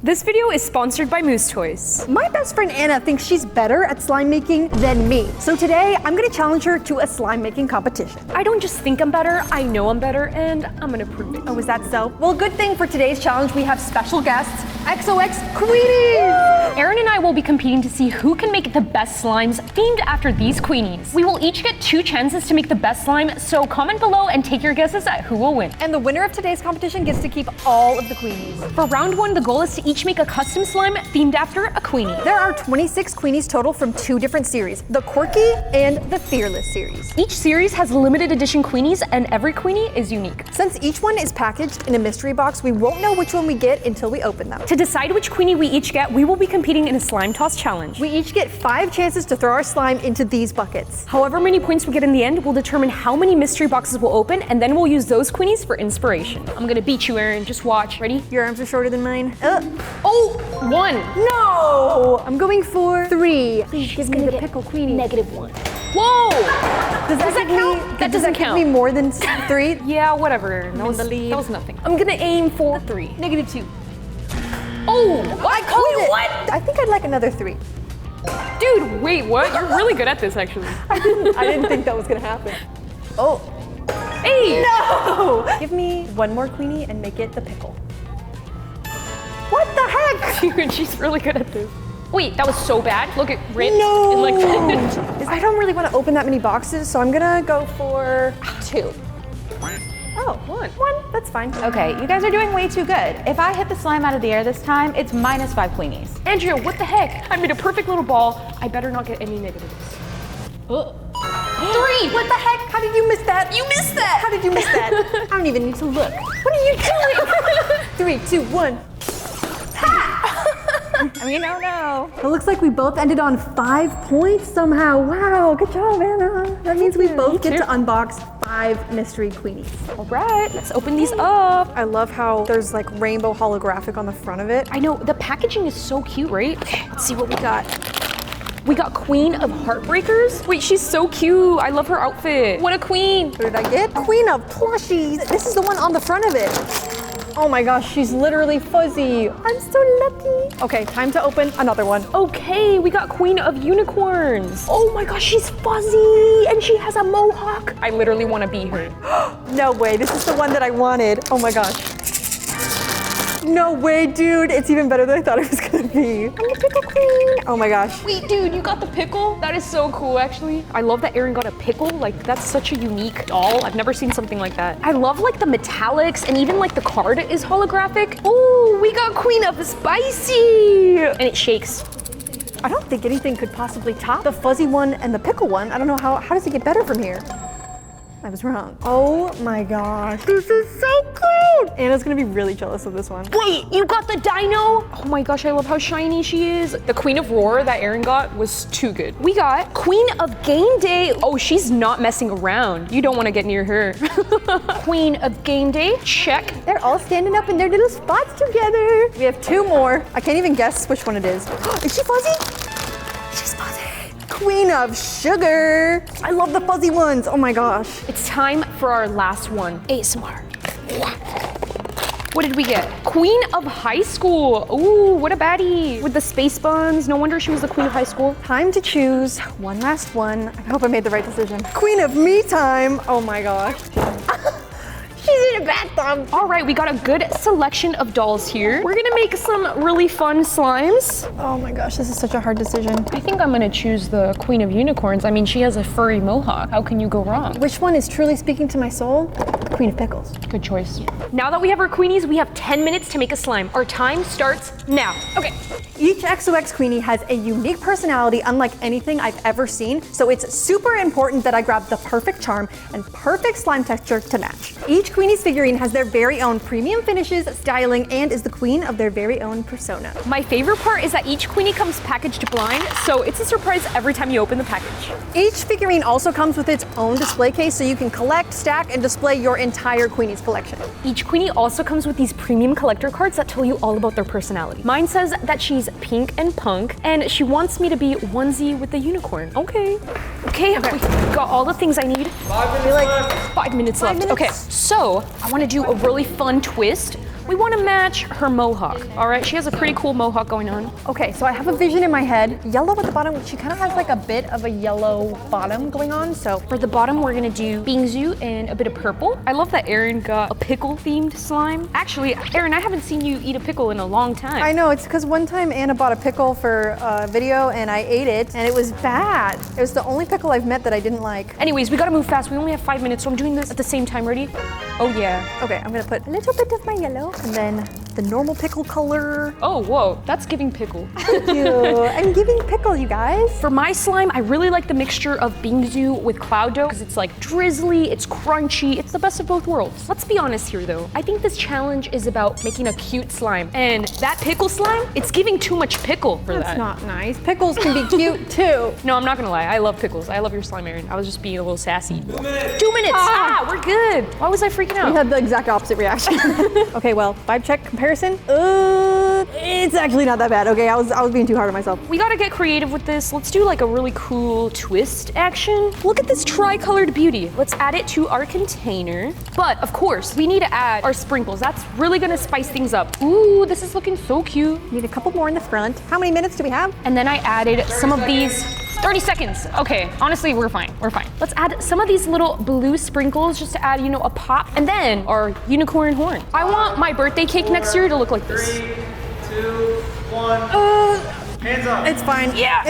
This video is sponsored by Moose Toys. My best friend Anna thinks she's better at slime making than me. So today, I'm gonna challenge her to a slime making competition. I don't just think I'm better, I know I'm better, and I'm gonna prove it. Oh, is that so? Well, good thing for today's challenge, we have special guests, xoxKweenies! Aaron and I will be competing to see who can make the best slimes themed after these Queenies. We will each get 2 chances to make the best slime, so comment below and take your guesses at who will win. And the winner of today's competition gets to keep all of the Queenies. For round 1, the goal is to each make a custom slime themed after a Queenie. There are 26 Queenies total from 2 different series, the Quirky and the Fearless series. Each series has limited edition Queenies, and every Queenie is unique. Since each one is packaged in a mystery box, we won't know which one we get until we open them. To decide which Queenie we each get, we will be competing in a slime toss challenge. We each get 5 chances to throw our slime into these buckets. However many points we get in the end will determine how many mystery boxes we'll open, and then we'll use those Queenies for inspiration. I'm gonna beat you, Aaron. Just watch. Ready? Your arms are shorter than mine. Oh, 1. No! I'm going for 3. Please give me the pickle Queenie. -1. Whoa! Does that count? That doesn't count. Give me more than 3? Yeah, whatever. That was nothing. I'm gonna aim for 3. -2. Oh, what? I called it. What? I think I'd like another 3. Dude, wait, what? You're really good at this, actually. I didn't think that was gonna happen. Oh. Hey! No! Give me 1 more Queenie and make it the pickle. What the heck? Dude, she's really good at this. Wait, that was so bad. Look at Rit. No! And like, I don't really want to open that many boxes, so I'm gonna go for 2. Oh, 1. That's fine. Okay, you guys are doing way too good. If I hit the slime out of the air this time, it's -5 Queenies. Andrea, what the heck? I made a perfect little ball. I better not get any negatives. 3! What the heck? How did you miss that? You missed that! How did you miss that? I don't even need to look. What are you doing? 3, 2, 1. I mean, oh no. It looks like we both ended on 5 points somehow. Wow, good job, Anna. That means we both get to unbox 5 mystery Queenies. All right, let's open these up. I love how there's like rainbow holographic on the front of it. I know, the packaging is so cute, right? Okay, let's see what we got. We got Queen of Heartbreakers. Wait, she's so cute. I love her outfit. What a queen. What did I get? Queen of Plushies. This is the one on the front of it. Oh my gosh, she's literally fuzzy. I'm so lucky. Okay, time to open another one. Okay, we got Queen of Unicorns. Oh my gosh, she's fuzzy and she has a mohawk. I literally want to be her. No way, this is the one that I wanted. Oh my gosh. No way, dude. It's even better than I thought it was gonna be. I'm the pickle queen. Oh my gosh. Wait, dude, you got the pickle? That is so cool, actually. I love that Aaron got a pickle. Like, that's such a unique doll. I've never seen something like that. I love like the metallics and even like the card is holographic. Oh, we got Queen of Spicy. And it shakes. I don't think anything could possibly top the fuzzy one and the pickle one. I don't know how does it get better from here? I was wrong. Oh my gosh. This is so cute. Anna's gonna be really jealous of this one. Wait, you got the dino? Oh my gosh, I love how shiny she is. The Queen of Rawr that Aaron got was too good. We got Queen of Game Day. Oh, she's not messing around. You don't want to get near her. Queen of Game Day, check. They're all standing up in their little spots together. We have 2 more. I can't even guess which one it is. Is she fuzzy? She's fuzzy. Queen of Sugar. I love the fuzzy ones. Oh my gosh. It's time for our last one. ASMR. What did we get? Queen of High School. Ooh, what a baddie. With the space buns. No wonder she was the Queen of High School. Time to choose one last one. I hope I made the right decision. Queen of Me Time. Oh my gosh. She's in a bathtub. All right, we got a good selection of dolls here. We're gonna make some really fun slimes. Oh my gosh, this is such a hard decision. I think I'm gonna choose the Queen of Unicorns. I mean, she has a furry mohawk. How can you go wrong? Which one is truly speaking to my soul? Queen of Pickles. Good choice. Now that we have our Queenies, we have 10 minutes to make a slime. Our time starts now. Okay. Each xoxQueenie has a unique personality unlike anything I've ever seen, so it's super important that I grab the perfect charm and perfect slime texture to match. Each Queenie's figurine has their very own premium finishes, styling, and is the queen of their very own persona. My favorite part is that each Queenie comes packaged blind, so it's a surprise every time you open the package. Each figurine also comes with its own display case, so you can collect, stack, and display your entire Queenie's collection. Each Queenie also comes with these premium collector cards that tell you all about their personality. Mine says that she's pink and punk, and she wants me to be onesie with the unicorn. Okay, we got all the things I need. 5 minutes left. 5 minutes left. Okay, so I want to do a really fun twist We want to match her mohawk, all right? She has a pretty cool mohawk going on. Okay, so I have a vision in my head. Yellow at the bottom, she kind of has like a bit of a yellow bottom going on, so. For the bottom, we're gonna do Bingzu and a bit of purple. I love that Erin got a pickle-themed slime. Actually, Erin, I haven't seen you eat a pickle in a long time. I know, it's because one time Anna bought a pickle for a video and I ate it and it was bad. It was the only pickle I've met that I didn't like. Anyways, we gotta move fast. We only have 5 minutes, so I'm doing this at the same time. Ready? Oh yeah. Okay, I'm gonna put a little bit of my yellow and then the normal pickle color. Oh, whoa, that's giving pickle. Thank you. I'm giving pickle, you guys. For my slime, I really like the mixture of Bingzu with cloud dough because it's like drizzly, it's crunchy, it's the best of both worlds. Let's be honest here though. I think this challenge is about making a cute slime. And that pickle slime, it's giving too much pickle for that. That's not nice. Pickles can be cute too. No, I'm not gonna lie. I love pickles. I love your slime, Erin. I was just being a little sassy. 2 minutes. Ah, we're good. Why was I freaking out? We had the exact opposite reaction. Okay, well, vibe check comparison. It's actually not that bad. Okay, I was being too hard on myself. We gotta get creative with this. Let's do like a really cool twist action. Look at this tri-colored beauty. Let's add it to our container. But of course, we need to add our sprinkles. That's really gonna spice things up. Ooh, this is looking so cute. Need a couple more in the front. How many minutes do we have? And then I added some of these. 30 seconds. Okay, honestly, we're fine. We're fine. Let's add some of these little blue sprinkles just to add, you know, a pop. And then our unicorn horn. I want my birthday cake next year to look like this. 3, 2, 1. Hands up. It's fine. Yeah.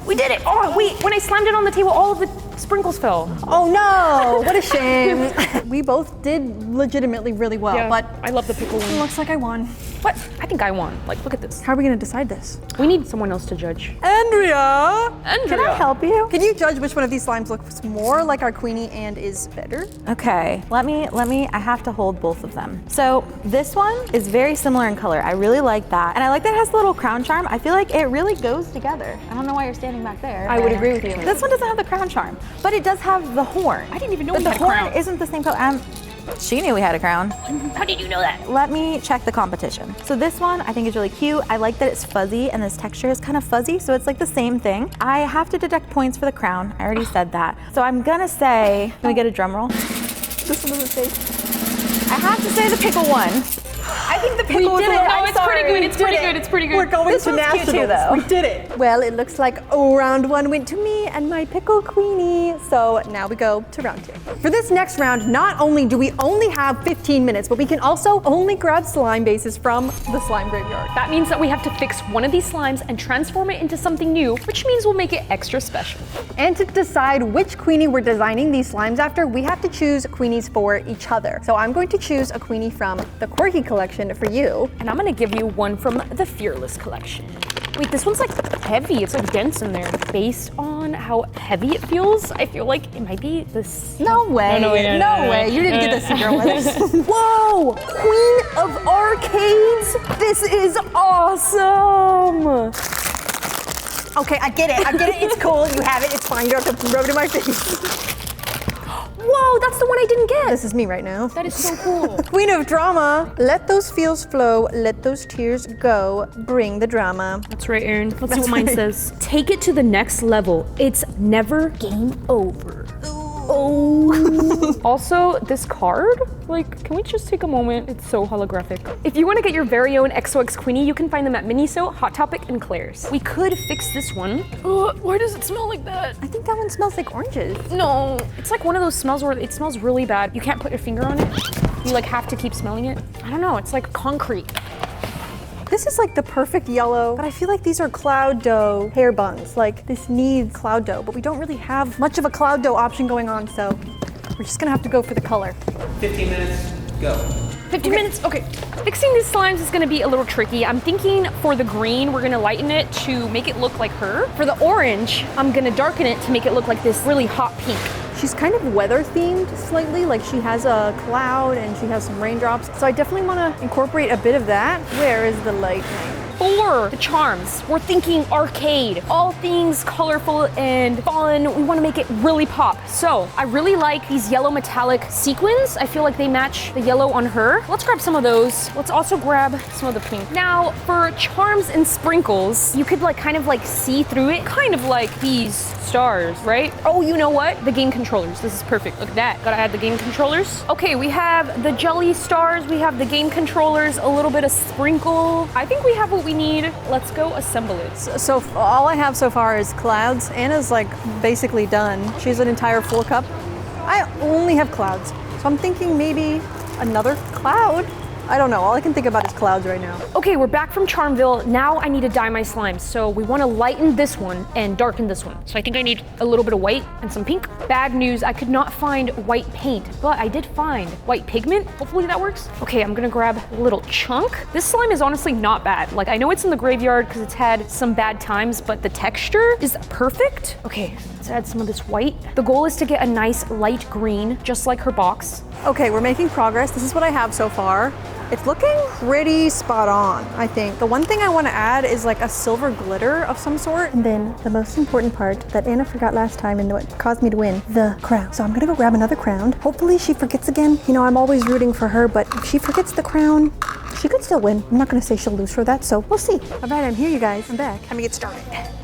We did it. Oh, wait, when I slammed it on the table, all of the sprinkles fell. Oh no, what a shame. We both did legitimately really well, Yeah, but I love the pickle it one. looks like I won. What? I think I won. Like, look at this. How are we gonna decide this? We need someone else to judge. Andrea! Andrea. Can I help you? Can you judge which one of these slimes looks more like our Queenie and is better? Okay, let me, I have to hold both of them. So this one is very similar in color. I really like that. And I like that it has a little crown charm. I feel like it really goes together. I don't know why you're standing back there. I would agree with you. This one doesn't have the crown charm, but it does have the horn. I didn't even know But we the had a horn crown. isn't the same color. She knew we had a crown. How did you know that? Let me check the competition. So this one I think is really cute. I like that it's fuzzy and this texture is kind of fuzzy, so it's like the same thing. I have to deduct points for the crown. I already said that. So I'm gonna say, can we get a drum roll? This one doesn't say. I have to say the pickle one. I think the pickle was did a it. little- No, I'm it's pretty sorry. good. It's pretty good. It's pretty good. We're going This to one's cute nationals. too, though. We did it. Well, it looks like round one went to me and my pickle Queenie. So now we go to round two. For this next round, not only do we only have 15 minutes, but we can also only grab slime bases from the slime graveyard. That means that we have to fix one of these slimes and transform it into something new, which means we'll make it extra special. And to decide which Queenie we're designing these slimes after, we have to choose Queenies for each other. So I'm going to choose a Queenie from the Quirky collection for you. And I'm gonna give you one from the Fearless collection. Wait, this one's like heavy. It's like dense in there. Based on how heavy it feels, I feel like it might be this. No way. No way. You didn't get the secret one. Whoa! Queen of Arcades! This is awesome! Okay, I get it, it's cool, you have it, it's fine, you don't have to rub it in my face. Whoa, that's the one I didn't get! This is me right now. That is so cool. Queen of Drama. Let those feels flow, let those tears go, bring the drama. That's right, Erin. Let's see That's what mine right. says. Take it to the next level. It's never game over. Oh. Also, this card, like, can we just take a moment? It's so holographic. If you want to get your very own xoxKweenie, you can find them at Miniso, Hot Topic, and Claire's. We could fix this one. Why does it smell like that? I think that one smells like oranges. No, it's like one of those smells where it smells really bad. You can't put your finger on it. You like have to keep smelling it. I don't know, it's like concrete. This is like the perfect yellow, but I feel like these are cloud dough hair buns. Like this needs cloud dough, but we don't really have much of a cloud dough option going on, so we're just gonna have to go for the color. 15 minutes, go. 15 minutes, okay. Fixing these slimes is gonna be a little tricky. I'm thinking for the green, we're gonna lighten it to make it look like her. For the orange, I'm gonna darken it to make it look like this really hot pink. She's kind of weather themed slightly, like she has a cloud and she has some raindrops. So I definitely wanna incorporate a bit of that. Where is the lightning? for the charms, we're thinking arcade. All things colorful and fun. We want to make it really pop. So I really like these yellow metallic sequins. I feel like they match the yellow on her. Let's grab some of those. Let's also grab some of the pink. Now for charms and sprinkles, you could like kind of like see through it, kind of like these stars, right? Oh, you know what? The game controllers. This is perfect. Look at that. Gotta add the game controllers. Okay, we have the jelly stars. We have the game controllers, a little bit of sprinkle. I think we have what we need. Let's go assemble it. So all I have so far is clouds. Anna's like basically done. She's an entire full cup. I only have clouds. So I'm thinking maybe another cloud. I don't know, all I can think about is clouds right now. Okay, we're back from Charmville. Now I need to dye my slimes. So we want to lighten this one and darken this one. So I think I need a little bit of white and some pink. Bad news, I could not find white paint, but I did find white pigment. Hopefully that works. Okay, I'm gonna grab a little chunk. This slime is honestly not bad. Like I know it's in the graveyard because it's had some bad times, but the texture is perfect. Okay, let's add some of this white. The goal is to get a nice light green, just like her box. Okay, we're making progress. This is what I have so far. It's looking pretty spot on, I think. The one thing I want to add is like a silver glitter of some sort. And then the most important part that Anna forgot last time and what caused me to win, the crown. So I'm gonna go grab another crown. Hopefully she forgets again. You know, I'm always rooting for her, but if she forgets the crown, she could still win. I'm not gonna say she'll lose for that, so we'll see. All right, I'm here, you guys. I'm back. Let me get started.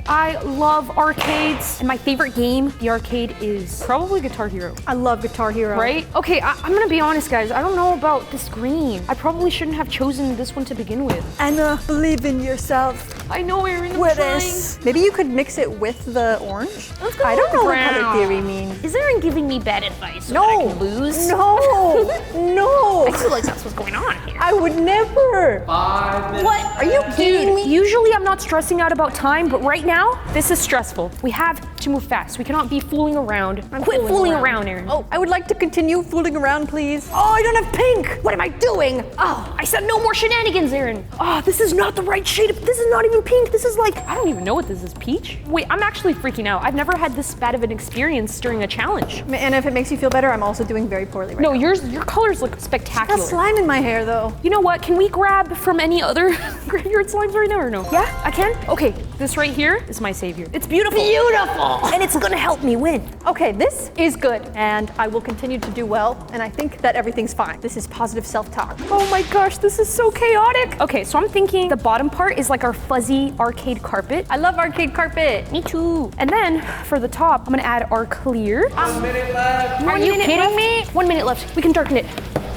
I love arcades, and my favorite game, the arcade, is probably Guitar Hero. I love Guitar Hero. Right? Okay, I'm gonna be honest, guys. I don't know about this green. I probably shouldn't have chosen this one to begin with. Anna, believe in yourself. I know, Erin, I'm What trying. is? Maybe you could mix it with the orange? Let's go I don't with know what brown. color theory means. Is Erin giving me bad advice so that I can lose? No, no. I feel like that's what's going on here. I would never. 5 minutes. What? Are you kidding me? Usually I'm not stressing out about time, but right now, this is stressful. We have to move fast. We cannot be fooling around. Quit fooling around, Erin. Oh, I would like to continue fooling around, please. Oh, I don't have pink. What am I doing? Oh, I said no more shenanigans, Erin. Oh, this is not the right shade. This is not even pink. This is like, I don't even know what this is, peach? Wait, I'm actually freaking out. I've never had this bad of an experience during a challenge. And if it makes you feel better, I'm also doing very poorly right No, now. your colors look I got spectacular. slime in my hair, though. You know what? Can we grab from any other graveyard slimes right now or no? Yeah, I can? Okay, this right here is my savior. It's beautiful. Beautiful! And it's gonna help me win. Okay, this is good, and I will continue to do well, and I think that everything's fine. This is positive self-talk. Oh my gosh, this is so chaotic. Okay, so I'm thinking the bottom part is like our fuzzy arcade carpet. I love arcade carpet. Me too. And then for the top, I'm gonna add our clear. 1 minute left. Are you kidding me? 1 minute left. We can darken it.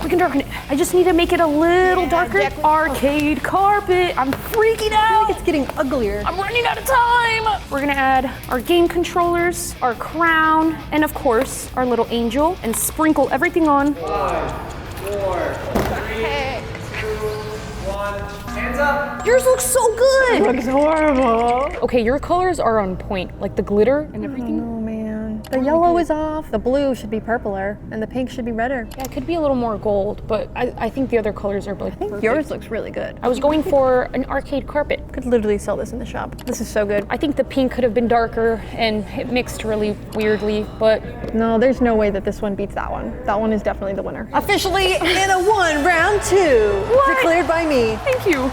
We can darken it. I just need to make it a little darker. Arcade carpet. I'm freaking out. It's getting uglier. I'm running out of time. We're gonna add our game controllers, our crown, and of course, our little angel, and sprinkle everything on. 5, 4, 3, 2, 1. Hands up. Yours looks so good. Looks horrible. Okay, your colors are on point, like the glitter and everything. Oh man. The yellow is off. The blue should be purpler, and the pink should be redder. Yeah, it could be a little more gold, but I think the other colors are like perfect. Yours looks really good. I was going for an arcade carpet. Could literally sell this in the shop. This is so good. I think the pink could have been darker and it mixed really weirdly, but No, there's no way that this one beats that one. That one is definitely the winner. Officially in a 1, round 2. Declared by me. thank you.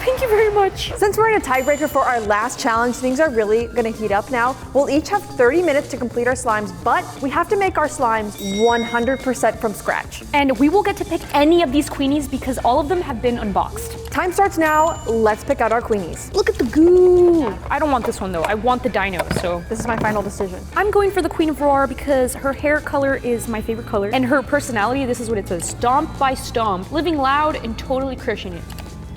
Thank you very much. Since we're in a tiebreaker for our last challenge, things are really gonna heat up now. We'll each have 30 minutes to complete our slimes, but we have to make our slimes 100% from scratch. And we will get to pick any of these Queenies because all of them have been unboxed. Time starts now. Let's pick out our Queenies. Look at the goo. I don't want this one though. I want the dino, so. This is my final decision. I'm going for the Queen of Rawr because her hair color is my favorite color. And her personality, this is what it says, stomp by stomp, living loud and totally crushing it.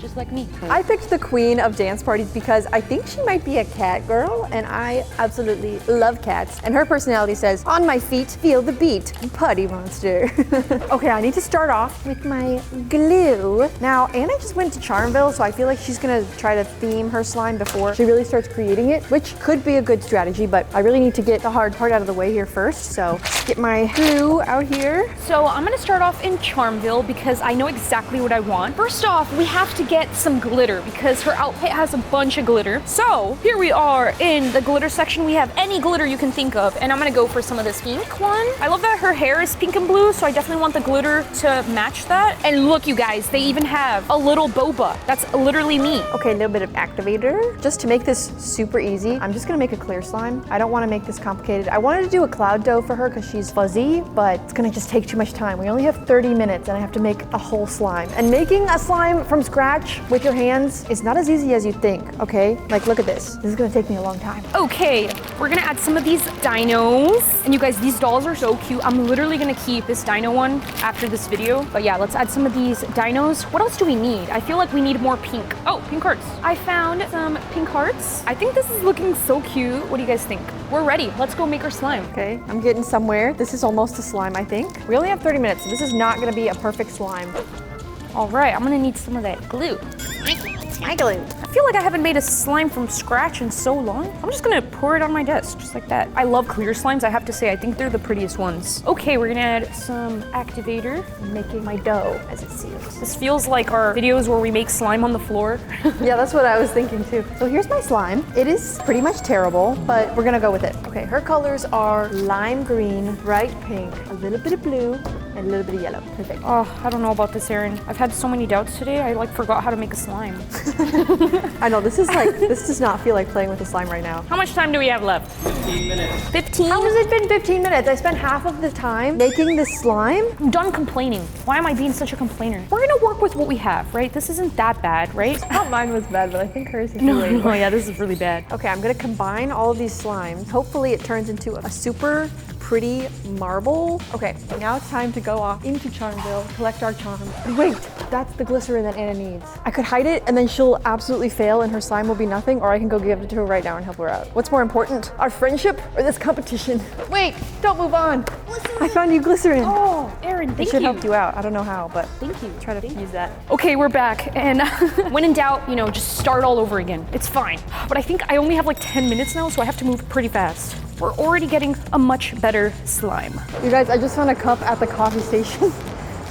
Just like me. I picked the Queen of Dance Parties because I think she might be a cat girl, and I absolutely love cats. And her personality says, on my feet, feel the beat, putty monster. Okay, I need to start off with my glue. Now, Anna just went to Charmville, so I feel like she's gonna try to theme her slime before she really starts creating it, which could be a good strategy, but I really need to get the hard part out of the way here first. So, let's get my glue out here. So I'm gonna start off in Charmville because I know exactly what I want. First off, we have to get some glitter because her outfit has a bunch of glitter. So here we are in the glitter section. We have any glitter you can think of, and I'm gonna go for some of this pink one. I love that her hair is pink and blue, so I definitely want the glitter to match that. And look, you guys, they even have a little boba. That's literally me. Okay, a little bit of activator. Just to make this super easy, I'm just gonna make a clear slime. I don't wanna make this complicated. I wanted to do a cloud dough for her because she's fuzzy, but it's gonna just take too much time. We only have 30 minutes and I have to make a whole slime. And making a slime from scratch with your hands is not as easy as you think, okay? Like, look at this. This is gonna take me a long time. Okay, we're gonna add some of these dinos. And you guys, these dolls are so cute. I'm literally gonna keep this dino one after this video. But yeah, let's add some of these dinos. What else do we need? I feel like we need more pink. Oh, pink hearts. I found some pink hearts. I think this is looking so cute. What do you guys think? We're ready. Let's go make our slime. Okay, I'm getting somewhere. This is almost a slime, I think. We only have 30 minutes, so this is not gonna be a perfect slime. All right, I'm gonna need some of that glue. My glue. I feel like I haven't made a slime from scratch in so long. I'm just gonna pour it on my desk, just like that. I love clear slimes, I have to say. I think they're the prettiest ones. Okay, we're gonna add some activator. I'm making my dough as it seals. This feels like our videos where we make slime on the floor. Yeah, that's what I was thinking too. So here's my slime. It is pretty much terrible, but we're gonna go with it. Okay, her colors are lime green, bright pink, a little bit of blue, and a little bit of yellow. Perfect. Oh, I don't know about this, Erin. I've had so many doubts today, I like forgot how to make a slime. I know, this is like, this does not feel like playing with the slime right now. How much time do we have left? 15 minutes. 15? How has it been 15 minutes? I spent half of the time making this slime. I'm done complaining. Why am I being such a complainer? We're gonna work with what we have, right? This isn't that bad, right? I thought mine was bad, but I think hers is No, way yeah, this is really bad. Okay, I'm gonna combine all of these slimes. Hopefully it turns into a super pretty marble. Okay, now it's time to go off into Charmville, collect our charms. Wait, that's the glycerin that Anna needs. I could hide it and then she'll absolutely fail and her slime will be nothing, or I can go give it to her right now and help her out. What's more important, our friendship or this competition? Wait, don't move on. I found you glycerin. Oh, Erin, It thank should you. help you out. I don't know how, but Thank you. try to use that. Okay, we're back, and when in doubt, you know, just start all over again. It's fine. But I think I only have like 10 minutes now, so I have to move pretty fast. We're already getting a much better slime. You guys, I just found a cup at the coffee station.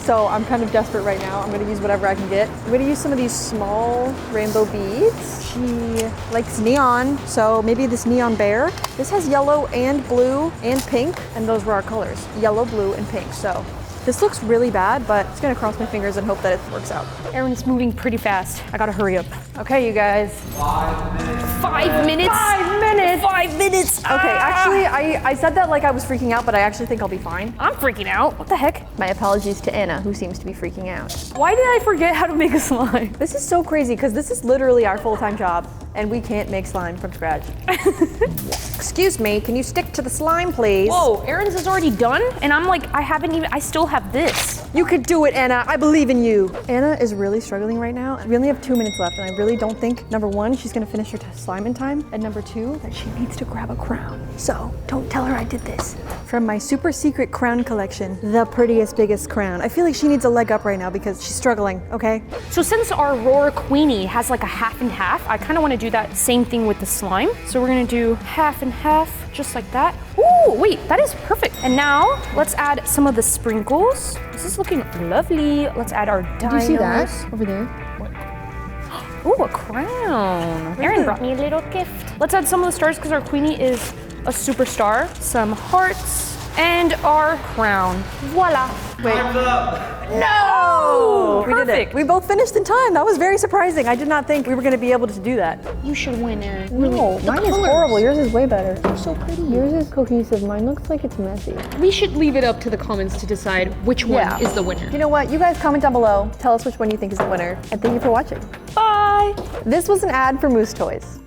So I'm kind of desperate right now. I'm gonna use whatever I can get. I'm gonna use some of these small rainbow beads. She likes neon, so maybe this neon bear. This has yellow and blue and pink, and those were our colors. Yellow, blue, and pink. So this looks really bad, but I'm just gonna cross my fingers and hope that it works out. Erin's moving pretty fast. I gotta hurry up. Okay, you guys. 5 minutes. 5 minutes? 5 minutes! 5 minutes! Okay, actually, I said that like I was freaking out, but I actually think I'll be fine. I'm freaking out. What the heck? My apologies to Anna, who seems to be freaking out. Why did I forget how to make a slime? This is so crazy because this is literally our full-time job and we can't make slime from scratch. Excuse me, can you stick to the slime, please? Whoa, Erin's is already done? And I'm like, I still have this. You could do it, Anna. I believe in you. Anna is really struggling right now. We only have 2 minutes left, and I really don't think, number one, she's gonna finish her slime in time, and number two, that she needs to grab a crown. So don't tell her I did this. From my super secret crown collection, the prettiest, biggest crown. I feel like she needs a leg up right now because she's struggling, okay? So since our Rawr Queenie has like a half and half, I kind of want to do that same thing with the slime. So we're gonna do half and half, just like that. Ooh, wait, that is perfect. And now let's add some of the sprinkles. This is looking lovely. Let's add our dinos. Do you see that over there? Ooh, a crown. Erin brought me a little gift. Let's add some of the stars because our Queenie is a superstar. Some hearts and our crown. Voila. Time's up. No! We did it. Perfect. We both finished in time. That was very surprising. I did not think we were gonna be able to do that. You should win, Erin. No, mine is horrible. Yours is way better. They're so pretty. Yours is cohesive. Mine looks like it's messy. We should leave it up to the comments to decide which one is the winner. You know what? You guys comment down below. Tell us which one you think is the winner. And thank you for watching. Bye. This was an ad for Moose Toys.